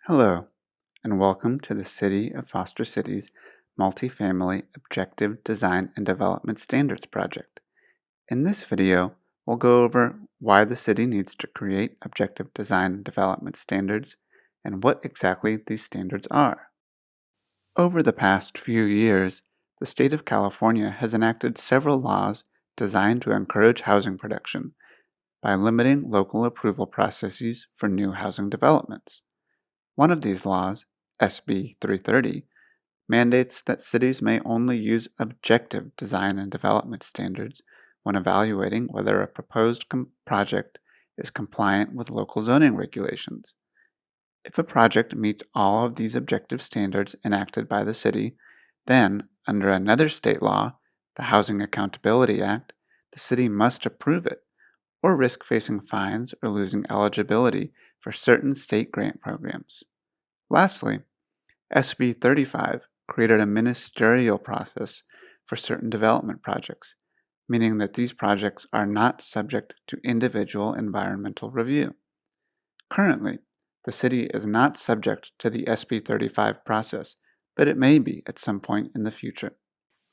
Hello, and welcome to the City of Foster City's Multifamily Objective Design and Development Standards Project. In this video, we'll go over why the city needs to create objective design and development standards and what exactly these standards are. Over the past few years, the state of California has enacted several laws designed to encourage housing production by limiting local approval processes for new housing developments. One of these laws, SB 330, mandates that cities may only use objective design and development standards when evaluating whether a proposed project is compliant with local zoning regulations. If a project meets all of these objective standards enacted by the city, then, under another state law, the Housing Accountability Act, the city must approve it, or risk facing fines or losing eligibility for certain state grant programs. Lastly, SB 35 created a ministerial process for certain development projects, meaning that these projects are not subject to individual environmental review. Currently, the city is not subject to the SB 35 process, but it may be at some point in the future.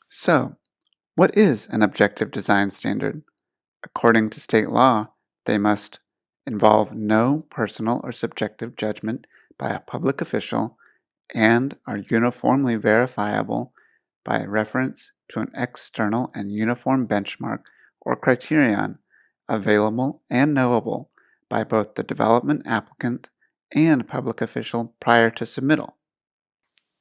So, what is an objective design standard? According to state law, they must involve no personal or subjective judgment by a public official and are uniformly verifiable by reference to an external and uniform benchmark or criterion available and knowable by both the development applicant and public official prior to submittal.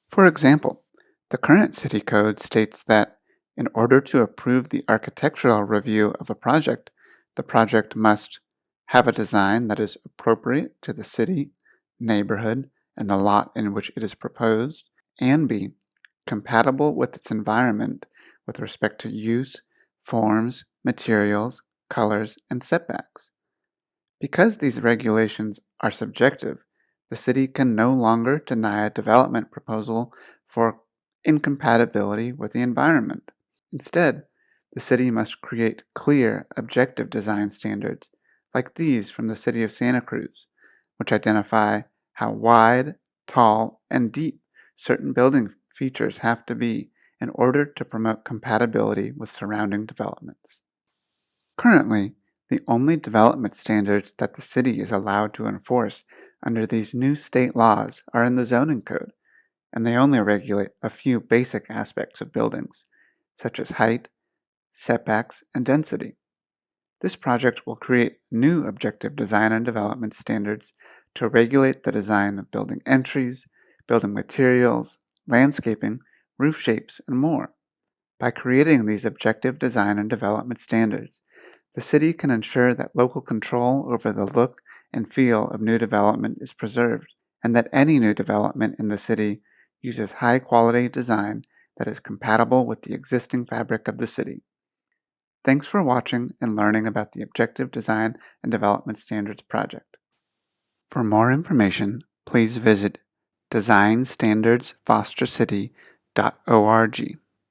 For example, the current city code states that in order to approve the architectural review of a project, the project must have a design that is appropriate to the city, neighborhood, and the lot in which it is proposed, and be compatible with its environment with respect to use, forms, materials, colors, and setbacks. Because these regulations are subjective, the city can no longer deny a development proposal for incompatibility with the environment. Instead, the city must create clear, objective design standards, like these from the city of Santa Cruz, which identify how wide, tall, and deep certain building features have to be in order to promote compatibility with surrounding developments. Currently, the only development standards that the city is allowed to enforce under these new state laws are in the zoning code, and they only regulate a few basic aspects of buildings, such as height, setbacks, and density. This project will create new objective design and development standards to regulate the design of building entries, building materials, landscaping, roof shapes, and more. By creating these objective design and development standards, the city can ensure that local control over the look and feel of new development is preserved, and that any new development in the city uses high-quality design that is compatible with the existing fabric of the city. Thanks for watching and learning about the Objective Design and Development Standards Project. For more information, please visit designstandardsfostercity.org.